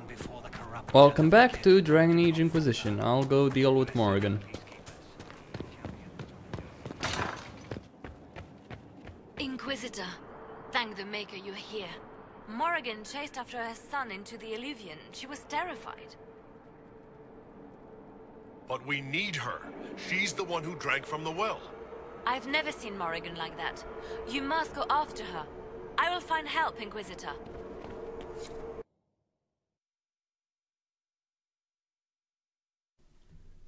before the corrupt. Welcome back to Dragon Age Inquisition. I'll go deal with Morrigan. Inquisitor, thank the Maker you're here. Morrigan chased after her son into the Illuvian. She was terrified. But we need her. She's the one who drank from the well. I've never seen Morrigan like that. You must go after her. I will find help, Inquisitor.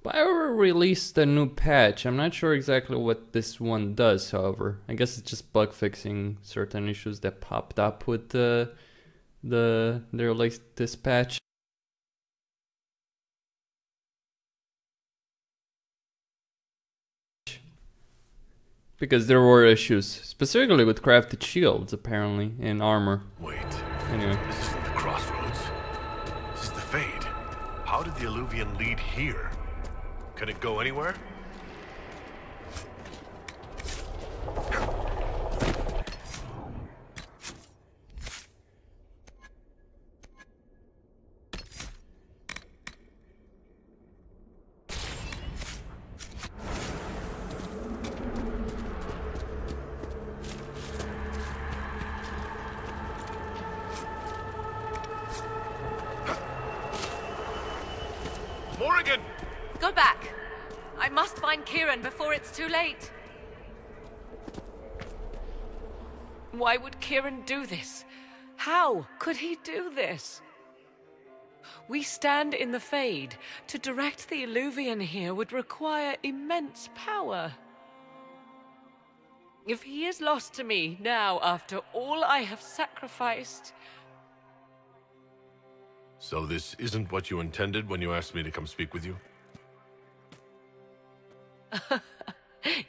BioWare released a new patch. I'm not sure exactly what this one does, however. I guess it's just bug fixing certain issues that popped up with their latest patch. Because there were issues, specifically with crafted shields, apparently, and armor. Wait. Anyway. This isn't the crossroads. This is the Fade. How did the Illuvian lead here? Can it go anywhere? Morrigan! Go back. I must find Kieran before it's too late. Why would Kieran do this? How could he do this? We stand in the Fade. To direct the Illuvian here would require immense power. If he is lost to me now after all I have sacrificed... So this isn't what you intended when you asked me to come speak with you?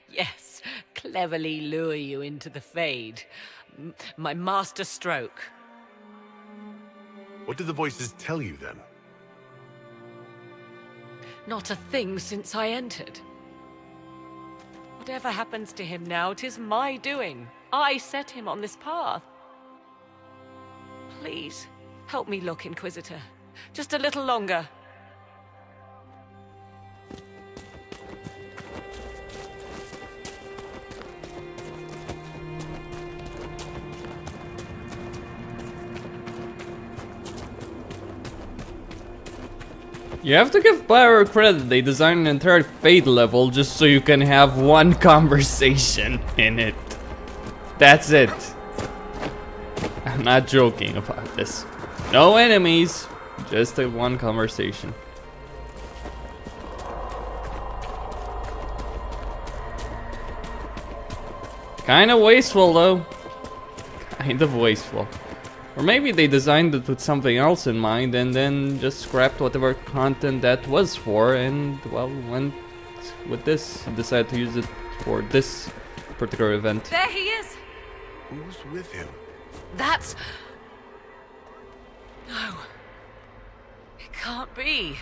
Yes, cleverly lure you into the Fade. My master stroke. What did the voices tell you then? Not a thing since I entered. Whatever happens to him now, 'tis my doing. I set him on this path. Please, help me look, Inquisitor. Just a little longer. You have to give BioWare credit, they designed an entire Fade level just so you can have one conversation in it. That's it. I'm not joking about this. No enemies, just a one conversation. Kinda wasteful though. Kind of wasteful. Or maybe they designed it with something else in mind and then just scrapped whatever content that was for and, well, went with this. Decided to use it for this particular event. There he is! Who's with him? That's... No. It can't be.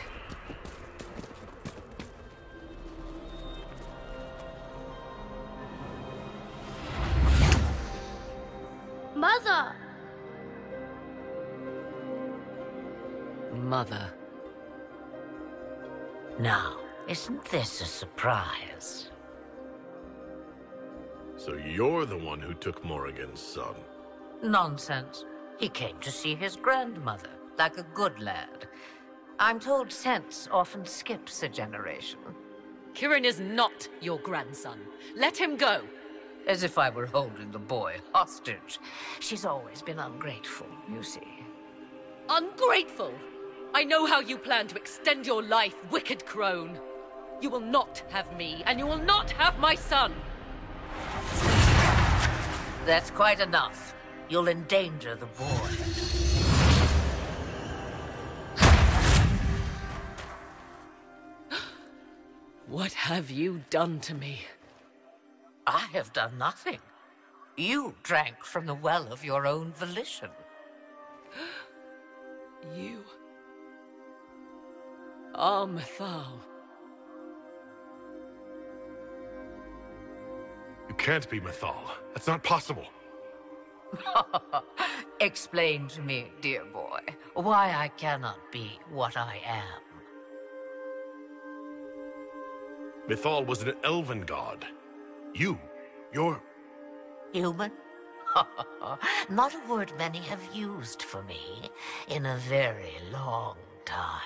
Mother! Mother. Now, isn't this a surprise? So you're the one who took Morrigan's son? Nonsense. He came to see his grandmother, like a good lad. I'm told sense often skips a generation. Kieran is not your grandson. Let him go. As if I were holding the boy hostage. She's always been ungrateful, you see. Ungrateful! I know how you plan to extend your life, wicked crone. You will not have me, and you will not have my son. That's quite enough. You'll endanger the boy. What have you done to me? I have done nothing. You drank from the well of your own volition. You are Mythal. You can't be Mythal. That's not possible. Explain to me, dear boy, why I cannot be what I am. Mythal was an elven god. You're... Human? Not a word many have used for me in a very long time.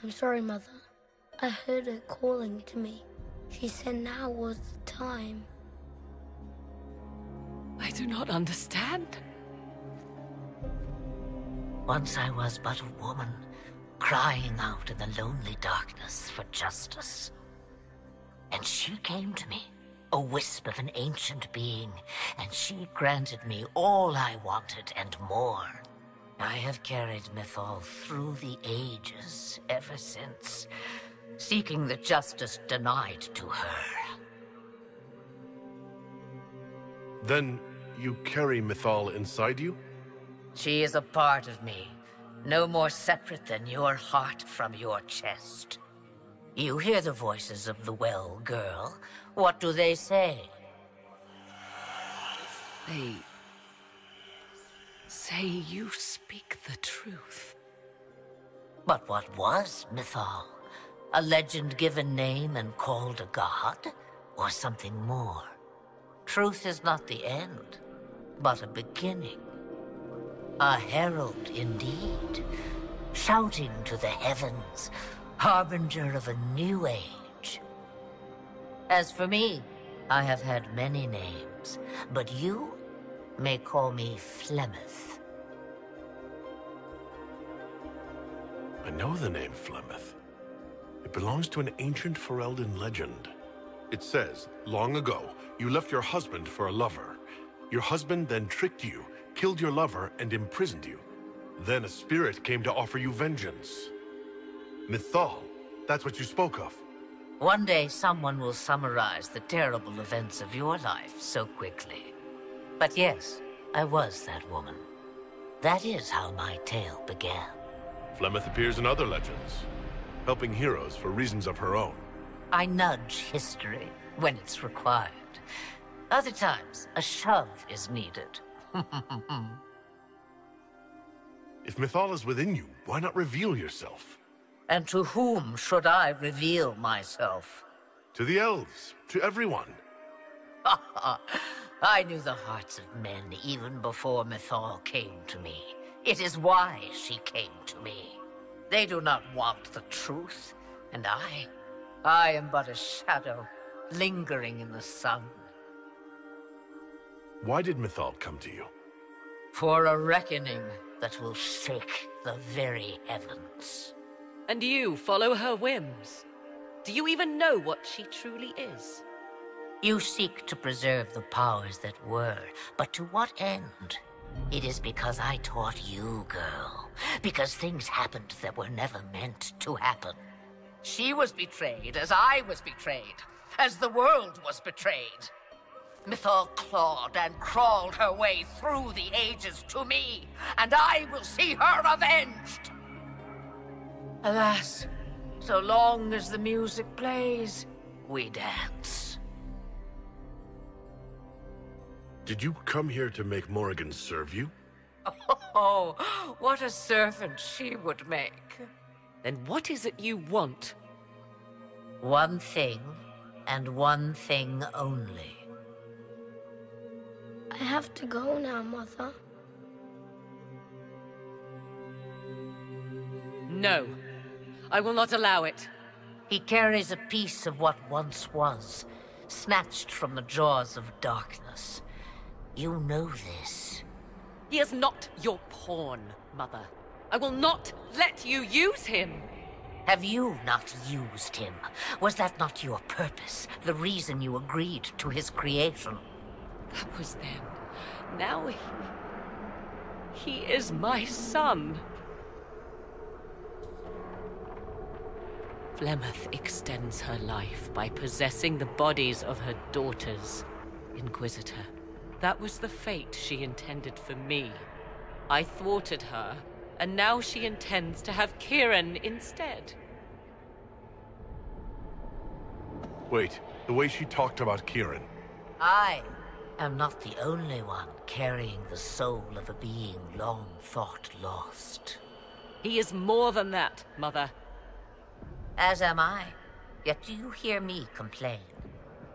I'm sorry, Mother. I heard her calling to me. She said now was the time. I do not understand. Once I was but a woman, crying out in the lonely darkness for justice. And she came to me, a wisp of an ancient being, and she granted me all I wanted and more. I have carried Mythal through the ages ever since, seeking the justice denied to her. Then you carry Mythal inside you? She is a part of me, no more separate than your heart from your chest. You hear the voices of the well girl. What do they say? They say you speak the truth. But what was Mythal? A legend given name and called a god? Or something more? Truth is not the end, but a beginning. A herald indeed, shouting to the heavens, harbinger of a new age. As for me, I have had many names, but you may call me Flemeth. I know the name Flemeth. It belongs to an ancient Ferelden legend. It says, long ago, you left your husband for a lover. Your husband then tricked you, killed your lover, and imprisoned you. Then a spirit came to offer you vengeance. Mythal, that's what you spoke of. One day someone will summarize the terrible events of your life so quickly. But yes, I was that woman. That is how my tale began. Flemeth appears in other legends, helping heroes for reasons of her own. I nudge history when it's required. Other times, a shove is needed. If Mythal is within you, why not reveal yourself? And to whom should I reveal myself? To the elves, to everyone. I knew the hearts of men even before Mythal came to me. It is why she came to me. They do not want the truth, and I am but a shadow, lingering in the sun. Why did Mythal come to you? For a reckoning that will shake the very heavens. And you follow her whims. Do you even know what she truly is? You seek to preserve the powers that were, but to what end? It is because I taught you, girl. Because things happened that were never meant to happen. She was betrayed as I was betrayed, as the world was betrayed. Mythal clawed and crawled her way through the ages to me, and I will see her avenged! Alas, so long as the music plays, we dance. Did you come here to make Morrigan serve you? Oh, what a servant she would make. Then what is it you want? One thing, and one thing only. I have to go now, Mother. No, I will not allow it. He carries a piece of what once was, snatched from the jaws of darkness. You know this. He is not your pawn, Mother. I will not let you use him. Have you not used him? Was that not your purpose, the reason you agreed to his creation? That was then. Now he is my son. Flemeth extends her life by possessing the bodies of her daughters, Inquisitor. That was the fate she intended for me. I thwarted her, and now she intends to have Kieran instead. Wait, the way she talked about Kieran. I am not the only one carrying the soul of a being long thought lost. He is more than that, Mother. As am I. Yet do you hear me complain?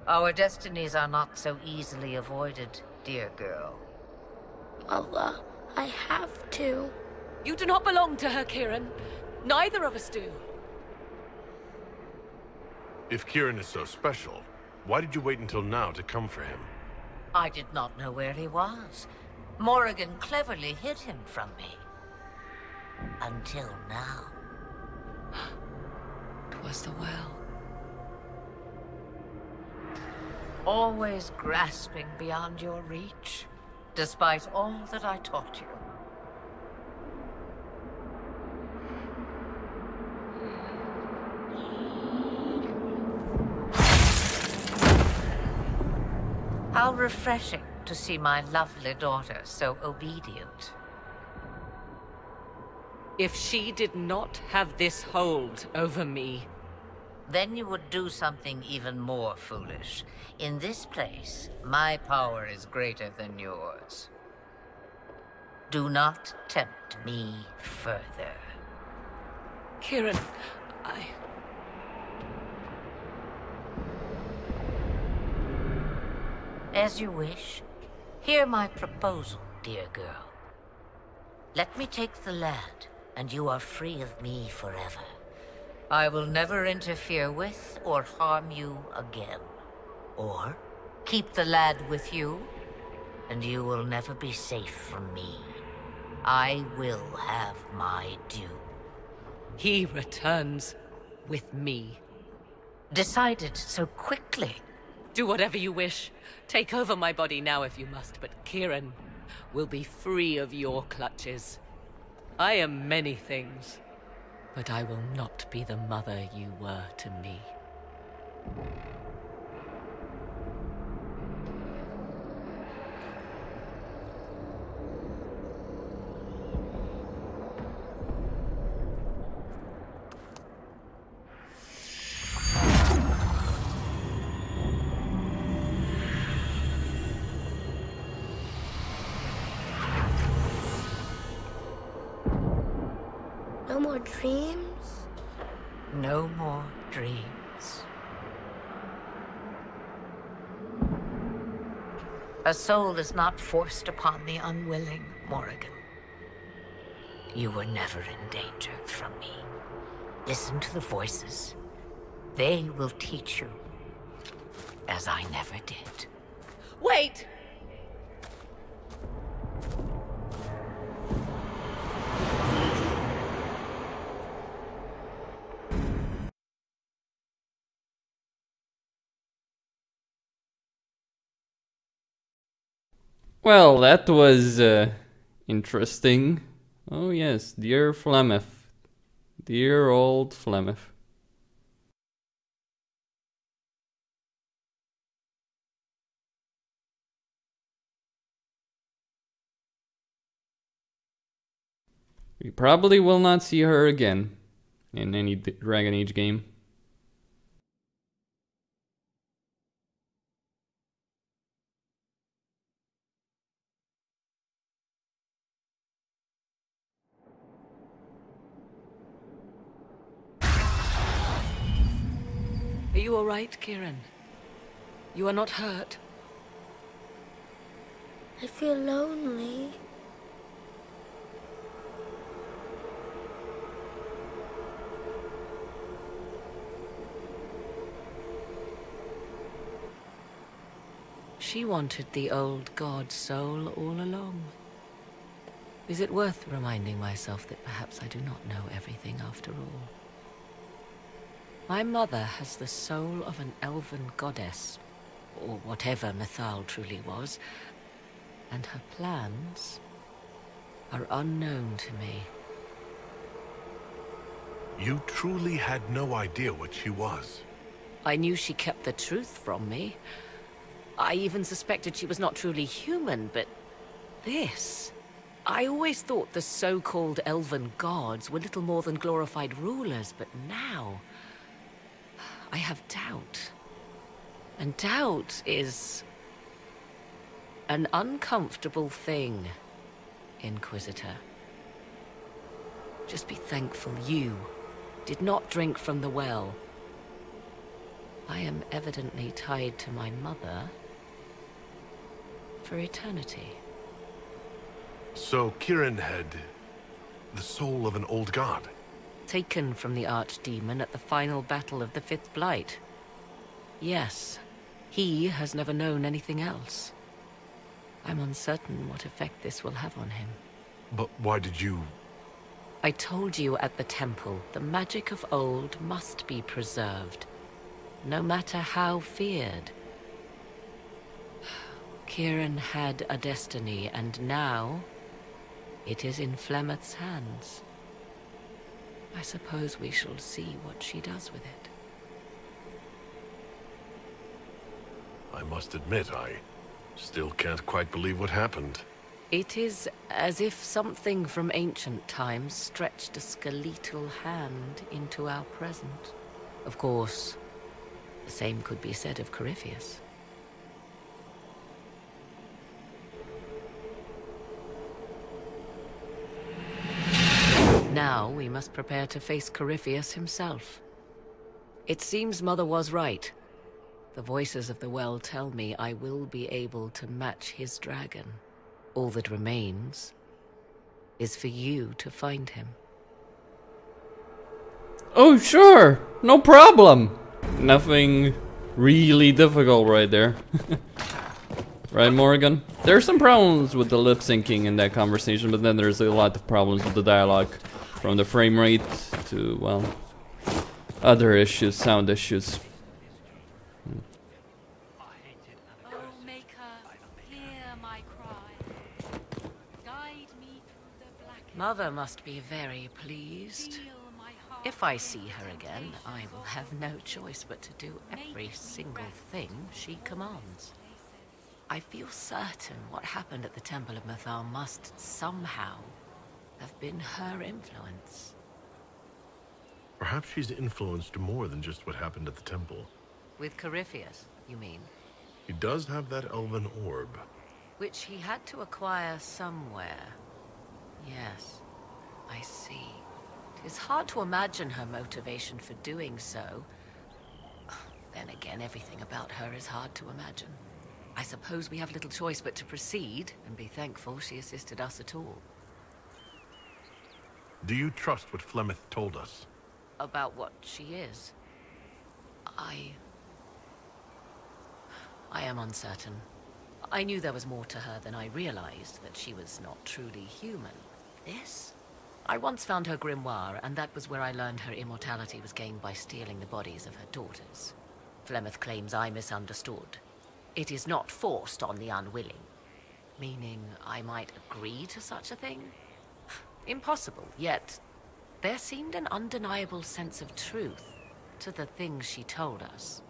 Our destinies are not so easily avoided, dear girl. Mother, I have to. You do not belong to her, Kieran. Neither of us do. If Kieran is so special, why did you wait until now to come for him? I did not know where he was. Morrigan cleverly hid him from me. Until now. 'Twas the well. Always grasping beyond your reach, despite all that I taught you. How refreshing to see my lovely daughter so obedient. If she did not have this hold over me, Then you would do something even more foolish. In this place, my power is greater than yours. Do not tempt me further. Kieran, As you wish. Hear my proposal, dear girl. Let me take the lad, and you are free of me forever. I will never interfere with or harm you again. Or keep the lad with you, and you will never be safe from me. I will have my due. he returns with me. Decided so quickly. Do whatever you wish. Take over my body now if you must, but Kieran will be free of your clutches. I am many things, but I will not be the mother you were to me. No more dreams? No more dreams. A soul is not forced upon the unwilling, Morrigan. You were never in danger from me. Listen to the voices. They will teach you, as I never did. Wait! Well, that was interesting. Oh yes, dear Flemeth. Dear old Flemeth. We probably will not see her again in any Dragon Age game. Are you all right, Kieran? You are not hurt? I feel lonely. She wanted the old god soul all along. Is it worth reminding myself that perhaps I do not know everything after all? My mother has the soul of an elven goddess, or whatever Mythal truly was, and her plans are unknown to me. You truly had no idea what she was. I knew she kept the truth from me. I even suspected she was not truly human, but this... I always thought the so-called elven gods were little more than glorified rulers, but now... I have doubt. And doubt is an uncomfortable thing, Inquisitor. Just be thankful you did not drink from the well. I am evidently tied to my mother for eternity. So Kieran had the soul of an old god? Taken from the archdemon at the final battle of the Fifth Blight. Yes, he has never known anything else. I'm uncertain what effect this will have on him. But why did you... I told you at the temple, the magic of old must be preserved, no matter how feared. Kieran had a destiny, and now it is in Flemeth's hands. I suppose we shall see what she does with it. I must admit, I still can't quite believe what happened. It is as if something from ancient times stretched a skeletal hand into our present. Of course, the same could be said of Corypheus. Now we must prepare to face Corypheus himself. It seems Mother was right. The voices of the well tell me I will be able to match his dragon. All that remains is for you to find him. Oh, sure. No problem. Nothing really difficult right there. Right, Morrigan? There are some problems with the lip syncing in that conversation, but then there's a lot of problems with the dialogue. From the frame rate to, well, other issues, sound issues. Mother must be very pleased. If I see her again, I will have no choice but to do every single thing she commands. I feel certain what happened at the Temple of Mythal must somehow have been her influence. Perhaps she's influenced more than just what happened at the temple. With Corypheus, you mean? He does have that elven orb. Which he had to acquire somewhere. Yes, I see. It's hard to imagine her motivation for doing so. Then again, everything about her is hard to imagine. I suppose we have little choice but to proceed and be thankful she assisted us at all. Do you trust what Flemeth told us? About what she is? I am uncertain. I knew there was more to her than I realized, that she was not truly human. This? I once found her grimoire, and that was where I learned her immortality was gained by stealing the bodies of her daughters. Flemeth claims I misunderstood. It is not forced on the unwilling. Meaning I might agree to such a thing? Impossible, yet there seemed an undeniable sense of truth to the things she told us.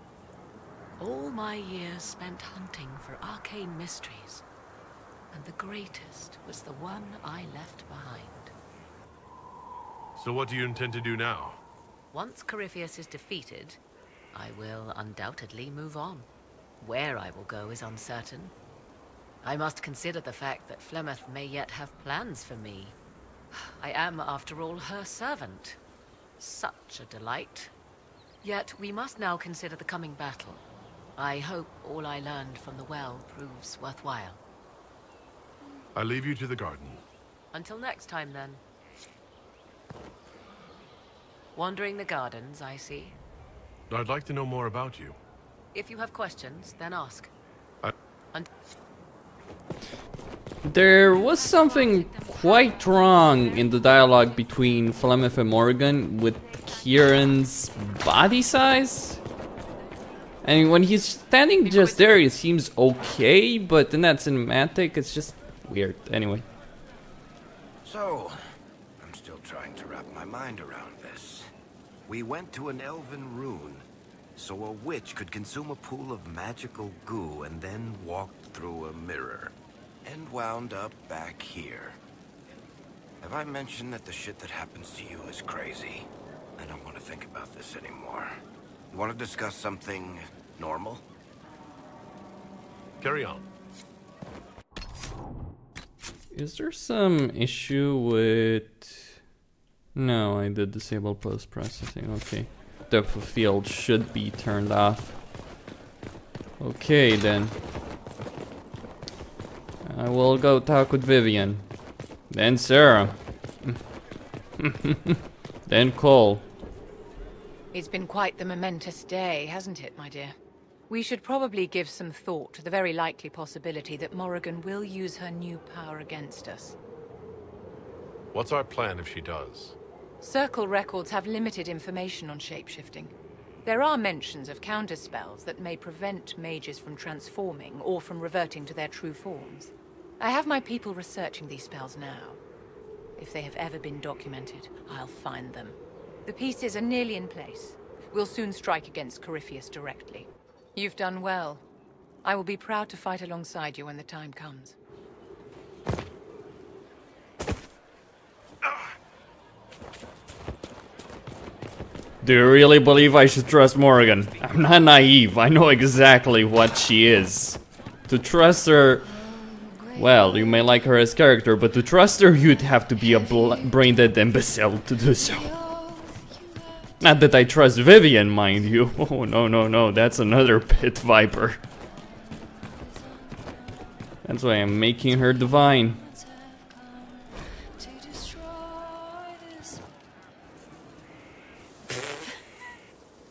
All my years spent hunting for arcane mysteries, and the greatest was the one I left behind. So what do you intend to do now? Once Corypheus is defeated, I will undoubtedly move on. Where I will go is uncertain. I must consider the fact that Flemeth may yet have plans for me. I am, after all, her servant. Such a delight. Yet we must now consider the coming battle. I hope all I learned from the well proves worthwhile. I leave you to the garden. Until next time, then. Wandering the gardens, I see. I'd like to know more about you. If you have questions, then ask. There was something quite wrong in the dialogue between Flemeth and Morrigan with Kieran's body size. And when he's standing just there, it seems okay, but in that cinematic, it's just weird. Anyway. So, I'm still trying to wrap my mind around this. We went to an elven rune, so a witch could consume a pool of magical goo and then walked through a mirror. And wound up back here. Have I mentioned that the shit that happens to you is crazy? I don't want to think about this anymore. You want to discuss something normal? Carry on. Is there some issue with... No, I did disable post-processing, okay. Depth of field should be turned off. Okay then. I will go talk with Vivian. Then Sarah. Then Cole. It's been quite the momentous day, hasn't it, my dear? We should probably give some thought to the very likely possibility that Morrigan will use her new power against us. What's our plan if she does? Circle records have limited information on shapeshifting. There are mentions of counterspells that may prevent mages from transforming or from reverting to their true forms. I have my people researching these spells now. If they have ever been documented, I'll find them. The pieces are nearly in place. We'll soon strike against Corypheus directly. You've done well. I will be proud to fight alongside you when the time comes. Do you really believe I should trust Morrigan? I'm not naive, I know exactly what she is. To trust her... Well, you may like her as character, but to trust her you'd have to be a brain-dead imbecile to do so. Not that I trust Vivian, mind you. Oh, no, that's another pit viper. That's why I'm making her divine.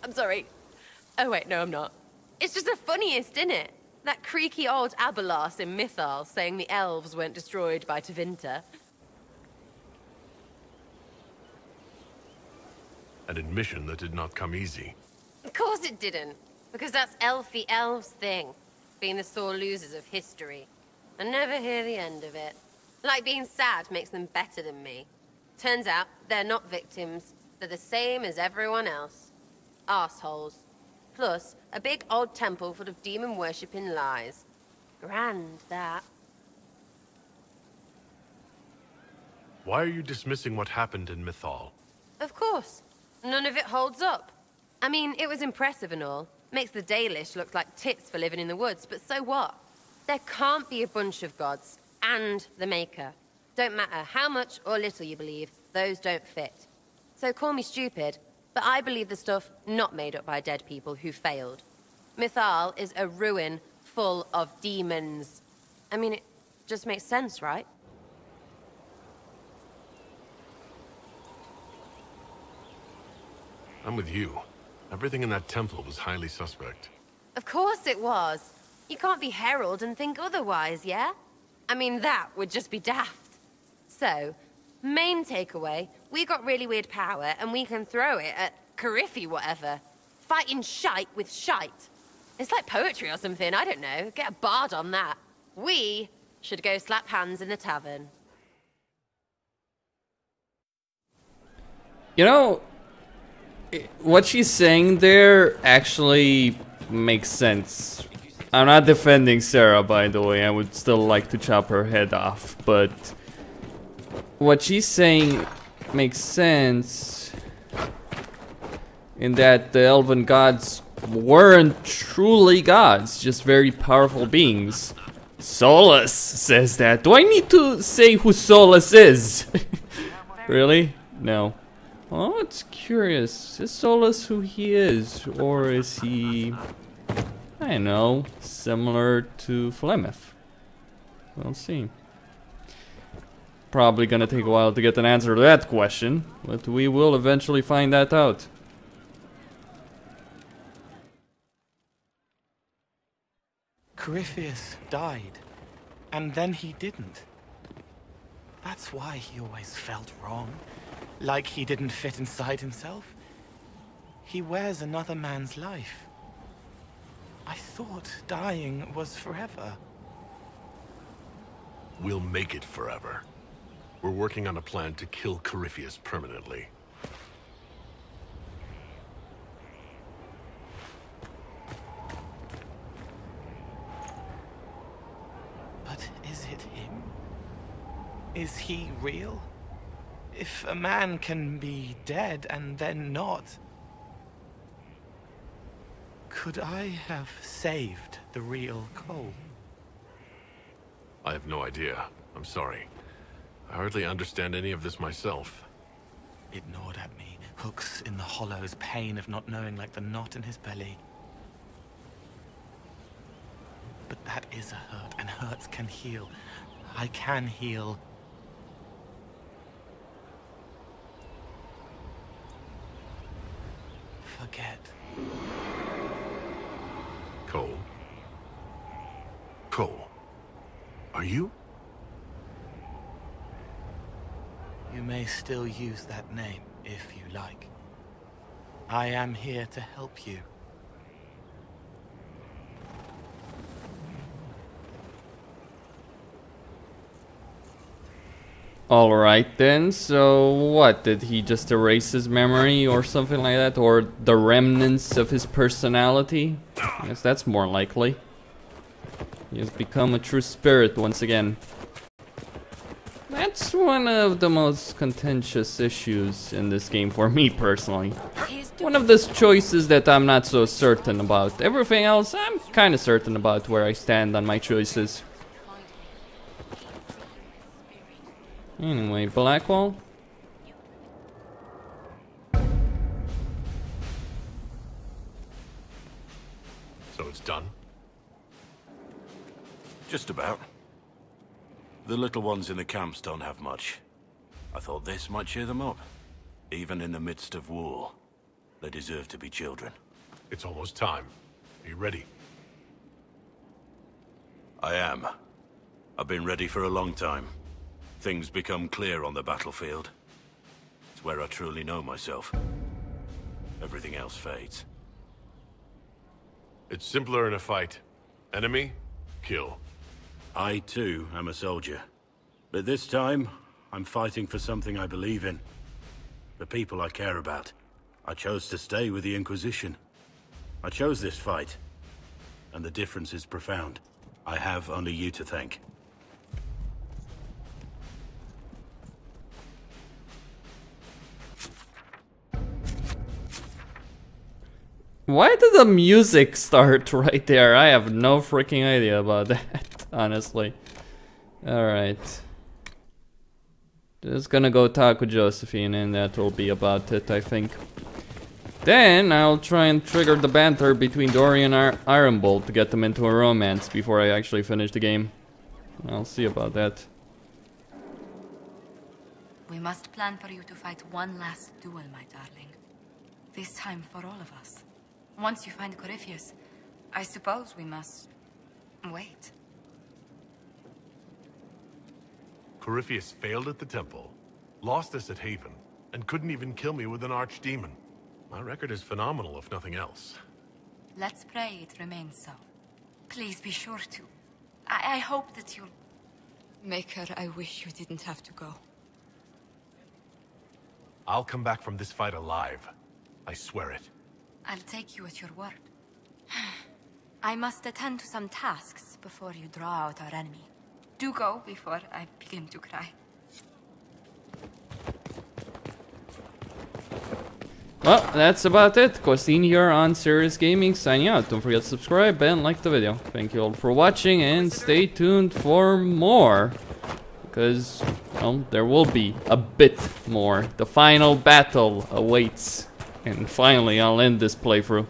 I'm sorry. Oh wait, no I'm not. It's just the funniest, isn't it? That creaky old Abelas in Mythal saying the elves weren't destroyed by Tevinter. An admission that did not come easy. Of course it didn't. Because that's elfy elves thing. Being the sore losers of history. I never hear the end of it. Like being sad makes them better than me. Turns out they're not victims. They're the same as everyone else. Arseholes. Plus, a big old temple full of demon-worshipping lies. Grand, that. Why are you dismissing what happened in Mythal? Of course. None of it holds up. I mean, it was impressive and all. Makes the Dalish look like tits for living in the woods, but so what? There can't be a bunch of gods, and the Maker. Don't matter how much or little you believe, those don't fit. So call me stupid, but I believe the stuff not made up by dead people who failed. Mythal is a ruin full of demons. I mean, it just makes sense, right? I'm with you. Everything in that temple was highly suspect. Of course it was. You can't be Herald and think otherwise, yeah? I mean, that would just be daft. So, main takeaway, we got really weird power and we can throw it at Corypheus whatever. Fighting shite with shite. It's like poetry or something, I don't know. Get a bard on that. We should go slap hands in the tavern. You know, what she's saying there actually makes sense. I'm not defending Sarah, by the way. I would still like to chop her head off, but what she's saying makes sense in that the elven gods weren't truly gods, just very powerful beings. Solus says that. Do I need to say who Solus is? Really? No. Oh, it's curious. Is Solus who he is? Or is he, I don't know, similar to Flemeth? We'll see. Probably gonna take a while to get an answer to that question, but we will eventually find that out. Corypheus died, and then he didn't. That's why he always felt wrong. Like he didn't fit inside himself. He wears another man's life. I thought dying was forever. We'll make it forever. We're working on a plan to kill Corypheus permanently. But is it him? Is he real? If a man can be dead and then not, could I have saved the real Cole? I have no idea. I'm sorry. I hardly understand any of this myself. It gnawed at me. Hooks in the hollows, pain of not knowing like the knot in his belly. But that is a hurt, and hurts can heal. I can heal. Forget. Cole? Cole? Are you? You may still use that name, if you like. I am here to help you. Alright then, so what? Did he just erase his memory or something like that? Or the remnants of his personality? I guess that's more likely. He has become a true spirit once again. That's one of the most contentious issues in this game for me personally. One of those choices that I'm not so certain about. Everything else, I'm kind of certain about where I stand on my choices. Anyway, Blackwall. So it's done? Just about. The little ones in the camps don't have much. I thought this might cheer them up. Even in the midst of war, they deserve to be children. It's almost time. Are you ready? I am. I've been ready for a long time. Things become clear on the battlefield. It's where I truly know myself. Everything else fades. It's simpler in a fight. Enemy, kill. I, too, am a soldier. But this time, I'm fighting for something I believe in. The people I care about. I chose to stay with the Inquisition. I chose this fight. And the difference is profound. I have only you to thank. Why did the music start right there? I have no freaking idea about that, honestly. Alright. Just gonna go talk with Josephine and that will be about it, I think. Then I'll try and trigger the banter between Dorian and Ironbolt to get them into a romance before I actually finish the game. I'll see about that. We must plan for you to fight one last duel, my darling. This time for all of us. Once you find Corypheus, I suppose we must wait. Corypheus failed at the temple, lost us at Haven, and couldn't even kill me with an archdemon. My record is phenomenal, if nothing else. Let's pray it remains so. Please be sure to. I hope that you'll... Maker, I wish you didn't have to go. I'll come back from this fight alive. I swear it. I'll take you at your word. I must attend to some tasks before you draw out our enemy. Do go before I begin to cry. Well, that's about it. Costin here on Serious Gaming, signing out. Don't forget to subscribe and like the video. Thank you all for watching and stay tuned for more. Because, well, there will be a bit more. The final battle awaits. And finally, I'll end this playthrough.